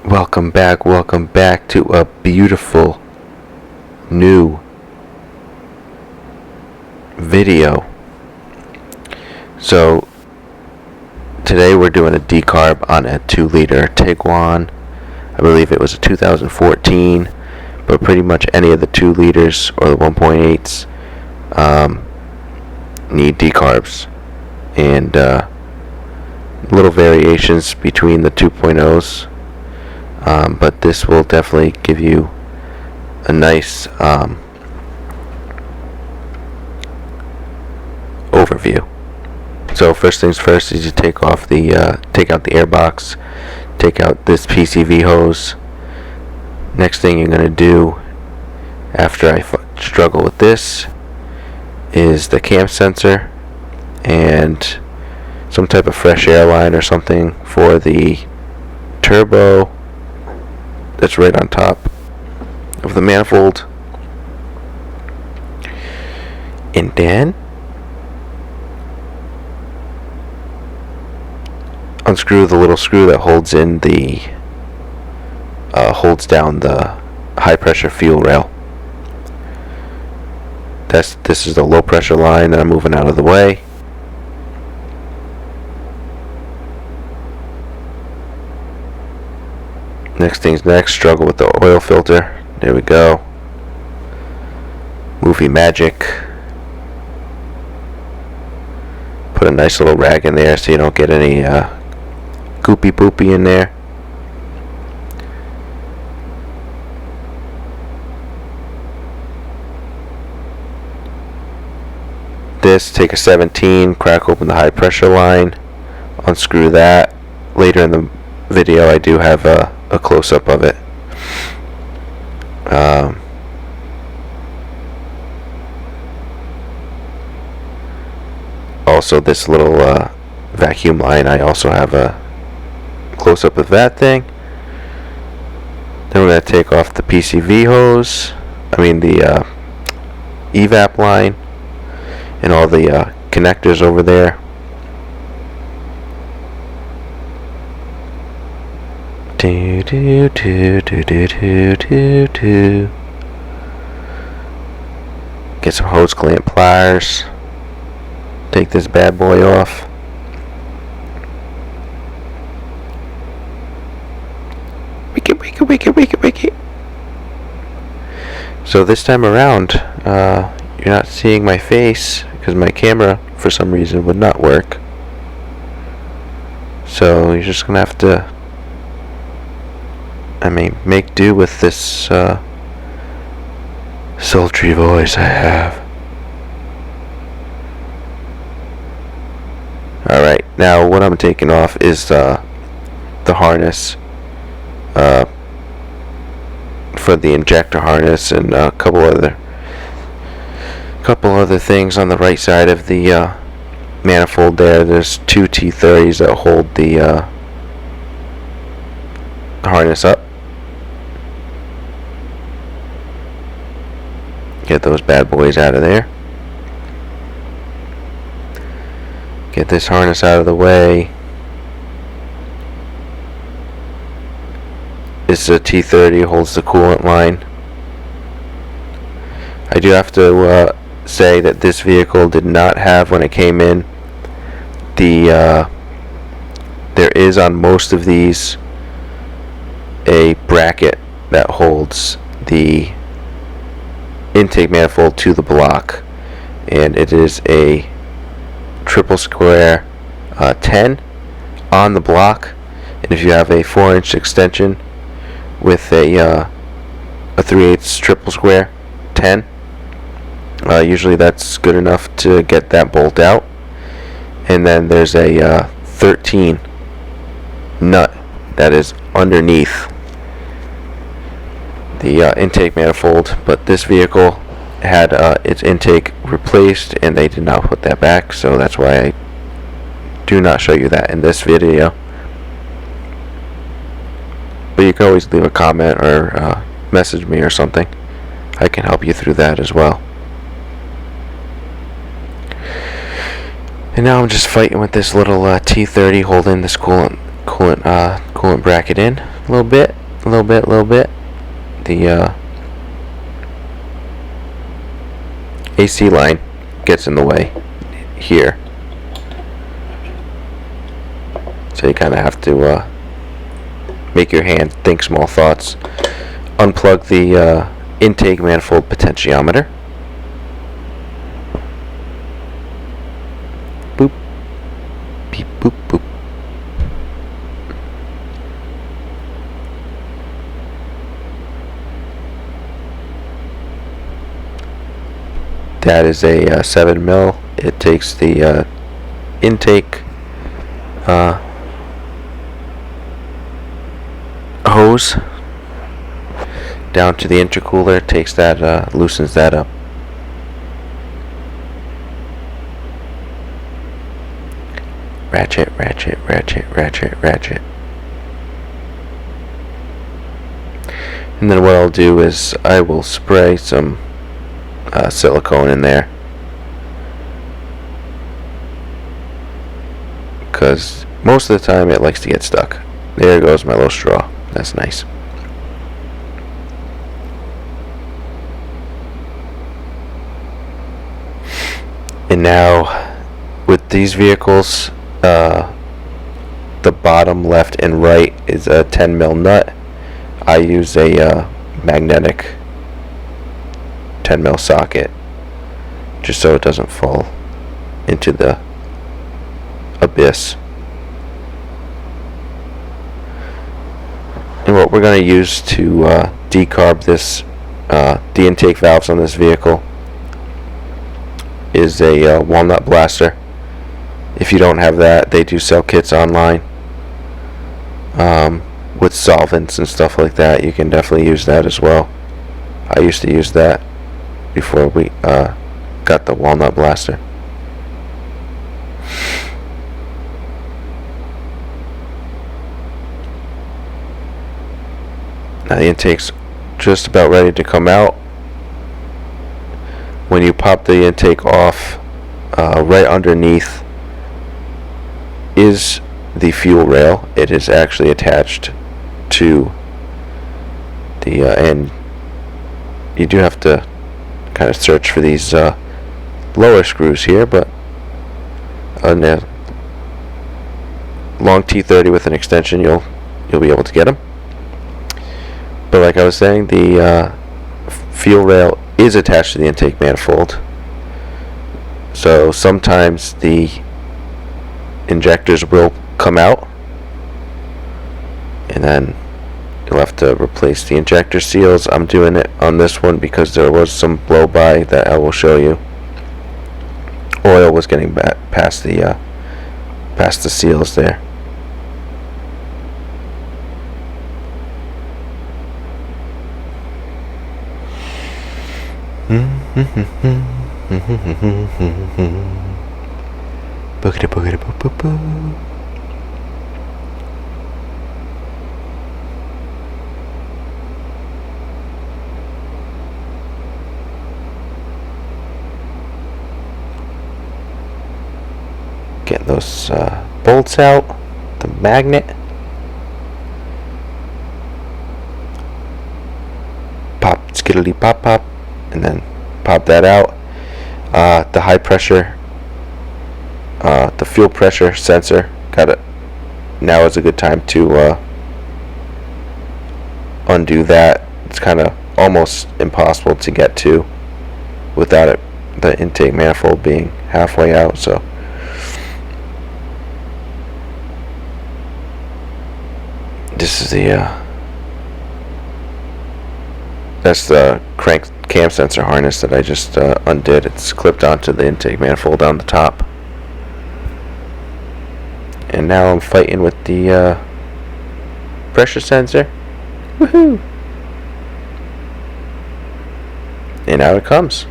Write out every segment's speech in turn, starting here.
Welcome back to a beautiful new video. So today we're doing a decarb on a 2-liter Tiguan. I believe it was a 2014, but pretty much any of the 2 liters or the 1.8s need decarbs, and little variations between the 2.0s. But this will definitely give you a nice overview. So first things first is you take out the air box, take out this PCV hose. Next thing you're gonna do after I struggle with this is the cam sensor and some type of fresh air line or something for the turbo that's right on top of the manifold. And then unscrew the little screw that holds down the high pressure fuel rail. This is the low pressure line that I'm moving out of the way. Next thing's next, struggle with the oil filter. There we go. Movie magic. Put a nice little rag in there so you don't get any goopy poopy in there. Take a 17, crack open the high pressure line, unscrew that. Later in the video I do have a close-up of it. Also this little vacuum line, I also have a close-up of that thing. Then we're going to take off the PCV hose, the evap line and all the connectors over there. Get some hose clamp pliers. Take this bad boy off. Wiki. So this time around, you're not seeing my face because my camera for some reason would not work. So you're just gonna have to make do with this sultry voice I have. Alright, now what I'm taking off is the harness for the injector harness and a couple other things on the right side of the manifold there. There's 2 T30s that hold the harness up. Get those bad boys out of there. Get this harness out of the way. This is a T30, holds the coolant line. I do have to say that this vehicle did not have, when it came in, there is on most of these a bracket that holds the intake manifold to the block, and it is a triple square 10 on the block. And if you have a 4-inch extension with a 3/8 triple square 10, usually that's good enough to get that bolt out. And then there's a 13 nut that is underneath the intake manifold, but this vehicle had its intake replaced and they did not put that back, so that's why I do not show you that in this video. But you can always leave a comment or message me or something. I can help you through that as well. And now I'm just fighting with this little T30 holding this coolant coolant bracket in a little bit. The AC line gets in the way here, so you kind of have to make your hand think small thoughts. Unplug the intake manifold potentiometer. Boop, beep, boop, boop. That is a 7 mil. It takes the intake hose down to the intercooler, takes that, loosens that up. Ratchet. And then what I'll do is I will spray some silicone in there, because most of the time it likes to get stuck. There goes my little straw. That's nice. And now with these vehicles, the bottom left and right is a 10 mil nut. I use a magnetic 10 mil socket just so it doesn't fall into the abyss. And what we're going to use to decarb this, the intake valves on this vehicle, is a walnut blaster. If you don't have that, they do sell kits online with solvents and stuff like that. You can definitely use that as well. I used to use that before we got the walnut blaster. Now the intake's just about ready to come out. When you pop the intake off, right underneath is the fuel rail. It is actually attached to the and you do have to kind of search for these lower screws here, but on a long T30 with an extension, you'll be able to get them. But like I was saying, the fuel rail is attached to the intake manifold, so sometimes the injectors will come out, and then you'll have to replace the injector seals. I'm doing it on this one because there was some blow by that I will show you. Oil was getting past the seals there. Getting those bolts out, the magnet. Pop, skiddly pop pop, and then pop that out. The high pressure, the fuel pressure sensor, got it. Now is a good time to undo that. It's kind of almost impossible to get to without it, the intake manifold being halfway out. So this is the that's the crank cam sensor harness that I just undid. It's clipped onto the intake manifold on the top. And now I'm fighting with the pressure sensor. Woohoo! And out it comes.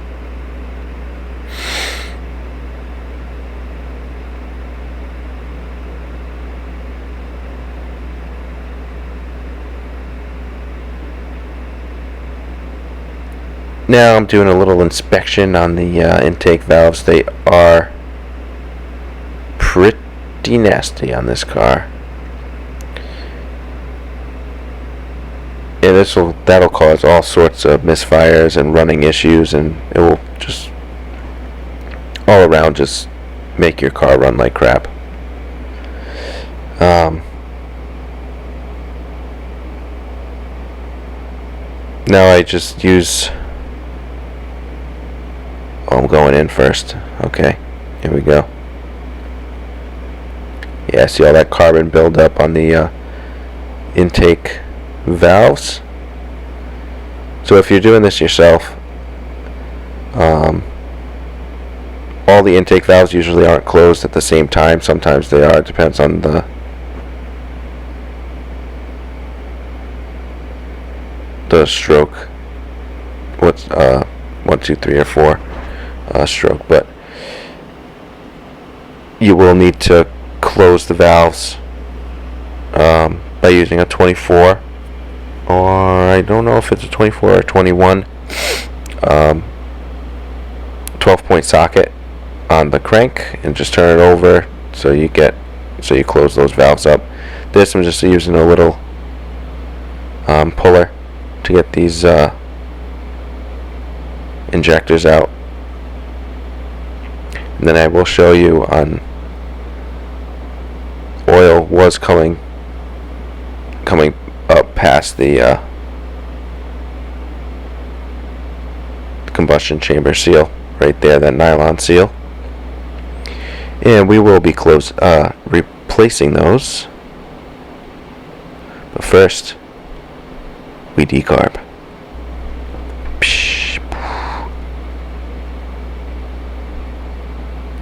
Now I'm doing a little inspection on the intake valves. They are pretty nasty on this car. that'll cause all sorts of misfires and running issues, and it will just all around just make your car run like crap. Now I just use. Oh, I'm going in first. Okay, here we go. Yeah, see all that carbon buildup on the intake valves. So if you're doing this yourself, all the intake valves usually aren't closed at the same time. Sometimes they are. It depends on the stroke. What's 1, 2, 3, or 4 stroke, but you will need to close the valves by using a 24, or I don't know if it's a 24 or 21 12-point socket on the crank, and just turn it over so you close those valves up. This, I'm just using a little puller to get these injectors out, and then I will show you on oil was coming up past the combustion chamber seal right there, that nylon seal, and we will be replacing those. But first, we decarb.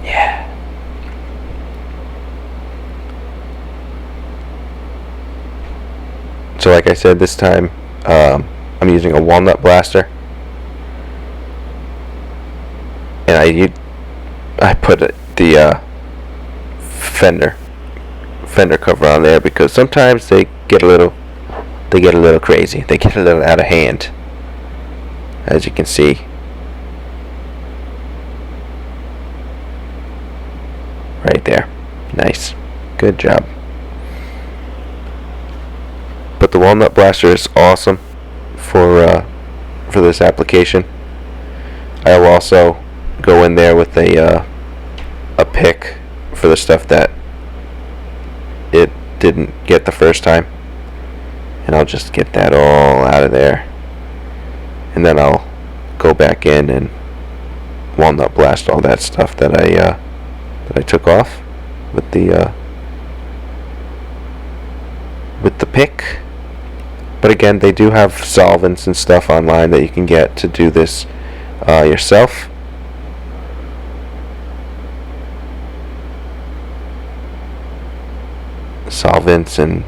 Yeah. So like I said, this time I'm using a walnut blaster, and I put the fender cover on there because sometimes they get a little crazy. They get a little out of hand, as you can see. Right there. Nice. Good job. But the walnut blaster is awesome for this application. I will also go in there with a pick for the stuff that it didn't get the first time, and I'll just get that all out of there, and then I'll go back in and walnut blast all that stuff that I took off with the pick. But again, they do have solvents and stuff online that you can get to do this yourself. Solvents and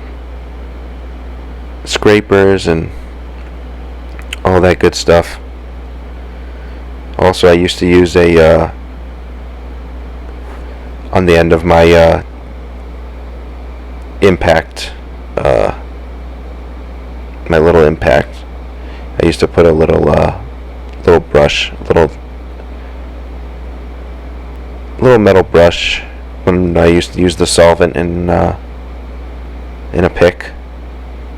scrapers and all that good stuff. Also, I used to use a on the end of my impact, my little impact, I used to put a little brush, little metal brush, when I used to use the solvent in a pick.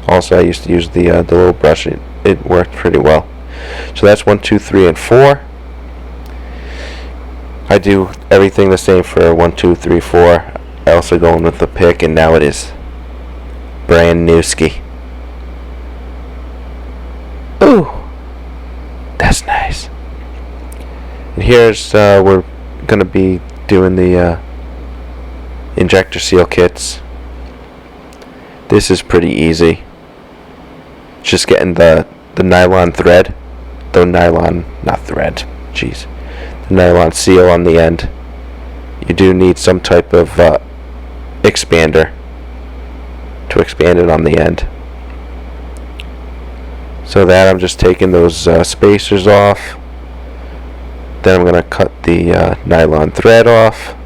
Also, I used to use the little brush. It worked pretty well. So that's 1, 2, 3, and 4. I do everything the same for 1, 2, 3, 4. I also go in with the pick, and now it is brand new ski. Ooh, that's nice. And here's we're gonna be doing the injector seal kits. This is pretty easy. Just getting the nylon thread, the nylon seal on the end. You do need some type of expander to expand it on the end. So that I'm just taking those spacers off. Then I'm going to cut the nylon thread off.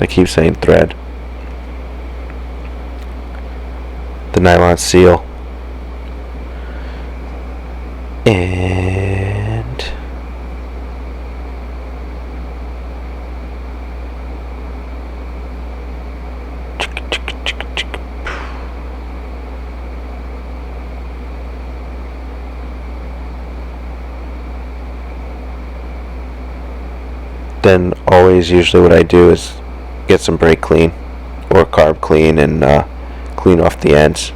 I keep saying thread. The nylon seal. And then always usually what I do is get some brake clean or carb clean and clean off the ends.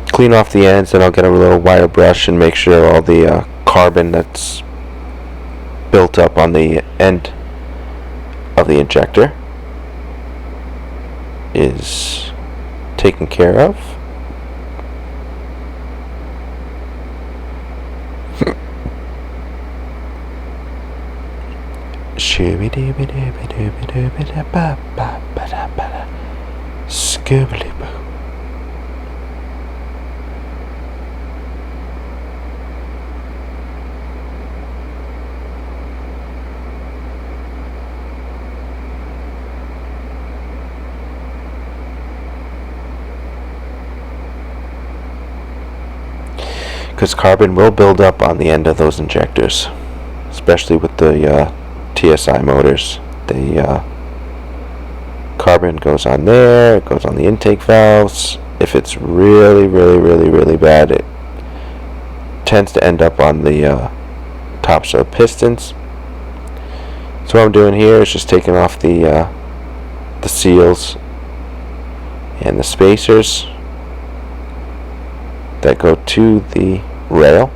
Clean off the ends, and I'll get a little wire brush and make sure all the carbon that's built up on the end of the injector is taken care of. Scoobly-boo. Because carbon will build up on the end of those injectors, especially with the TSI motors. The carbon goes on there, it goes on the intake valves. If it's really bad, it tends to end up on the tops of pistons. So what I'm doing here is just taking off the seals and the spacers that go to the rail.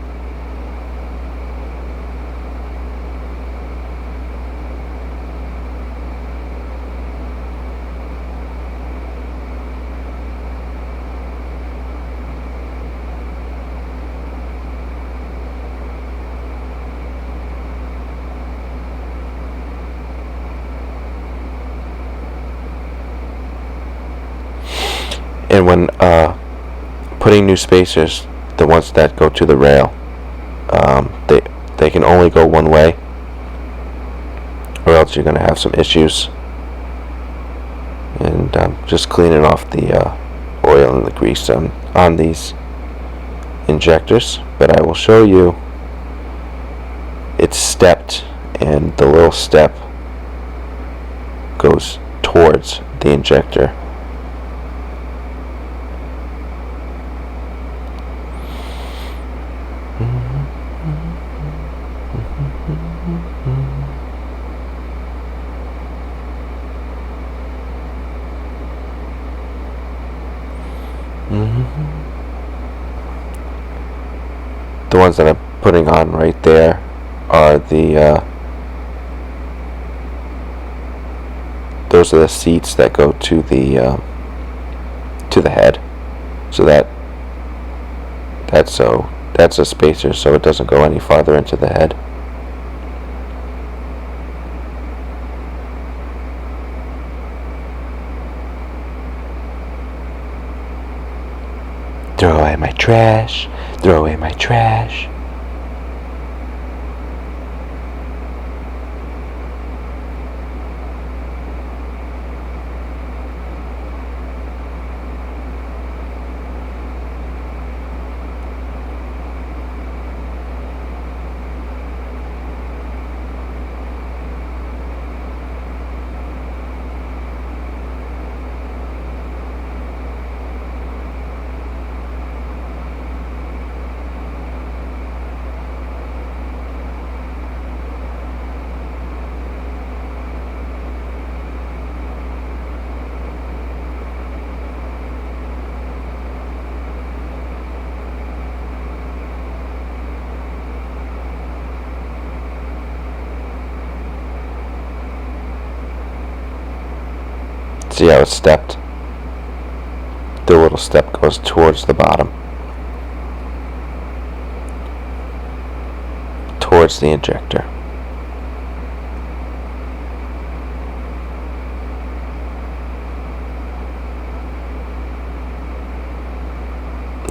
And when putting new spacers, the ones that go to the rail, they can only go one way, or else you're going to have some issues. And just cleaning off the oil and the grease on these injectors. But I will show you it's stepped, and the little step goes towards the injector. The ones that I'm putting on right there are those are the seats that go to the head. So that's a spacer, so it doesn't go any farther into the head. Throw away my trash. Throw away my trash. See how it's stepped? The little step goes towards the bottom, towards the injector.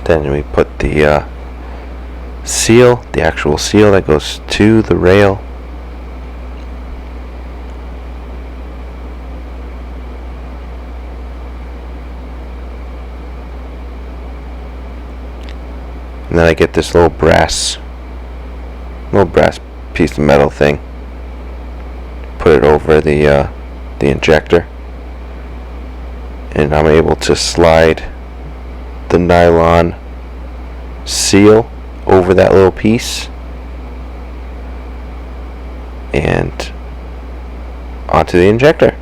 Then we put the seal, the actual seal that goes to the rail. And then I get this little brass piece of metal thing. Put it over the injector, and I'm able to slide the nylon seal over that little piece, and onto the injector.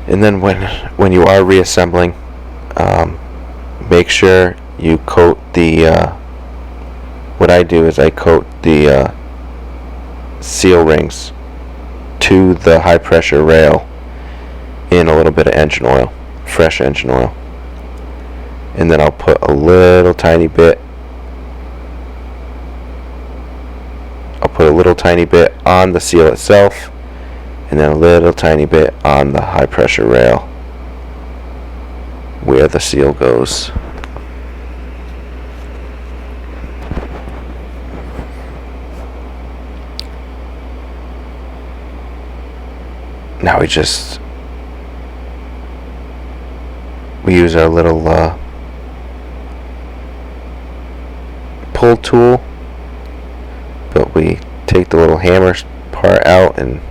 And then when you are reassembling, make sure you coat the what I do is I coat the seal rings to the high pressure rail in a little bit of engine oil, fresh engine oil, and then I'll put a little tiny bit on the seal itself, and then a little tiny bit on the high pressure rail where the seal goes. Now we use our little pull tool, but we take the little hammer part out and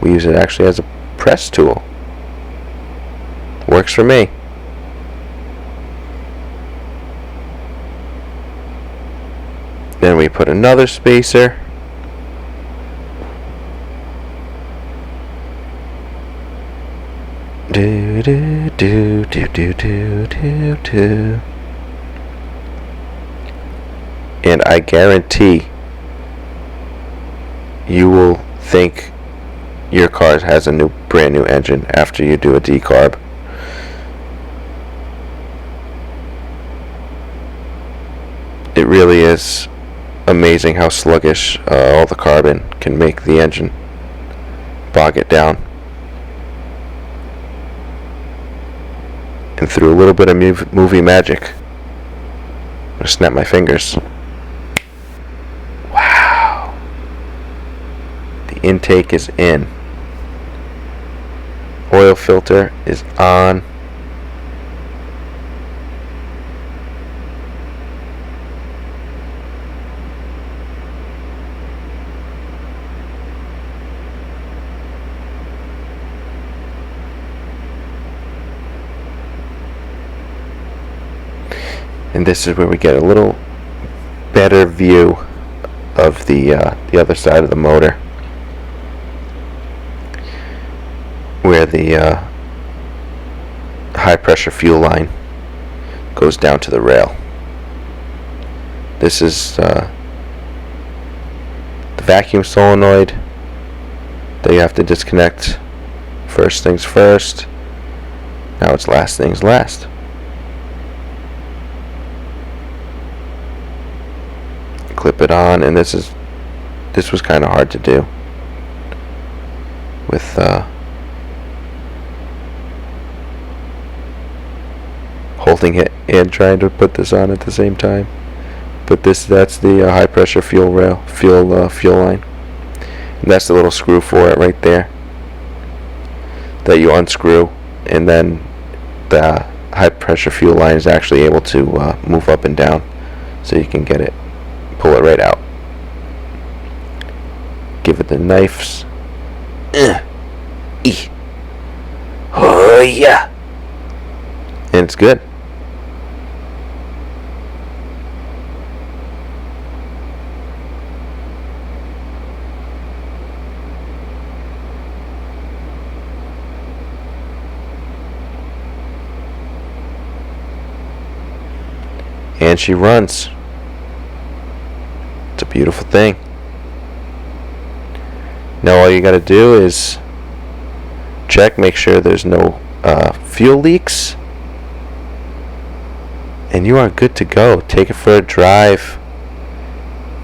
we use it actually as a press tool. Works for me. Then we put another spacer. Do do do do do do do do. And I guarantee you will think your car has a brand new engine after you do a decarb. It really is amazing how sluggish all the carbon can make the engine bog it down. And through a little bit of movie magic, I'm gonna snap my fingers. Wow. The intake is in. Oil filter is on. And this is where we get a little better view of the other side of the motor, where the high pressure fuel line goes down to the rail. This is the vacuum solenoid that you have to disconnect first things first. Now it's last things last. Clip it on, and this was kind of hard to do with holding it and trying to put this on at the same time. But that's the high pressure fuel line, and that's the little screw for it right there that you unscrew, and then the high pressure fuel line is actually able to move up and down, so you can pull it right out. Give it the knives. Oh yeah. And it's good. And she runs. It's a beautiful thing. Now all you got to do is check, make sure there's no fuel leaks, and you are good to go. Take it for a drive,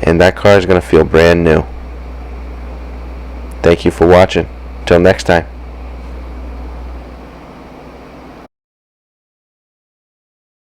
and that car is going to feel brand new. Thank you for watching. Till next time.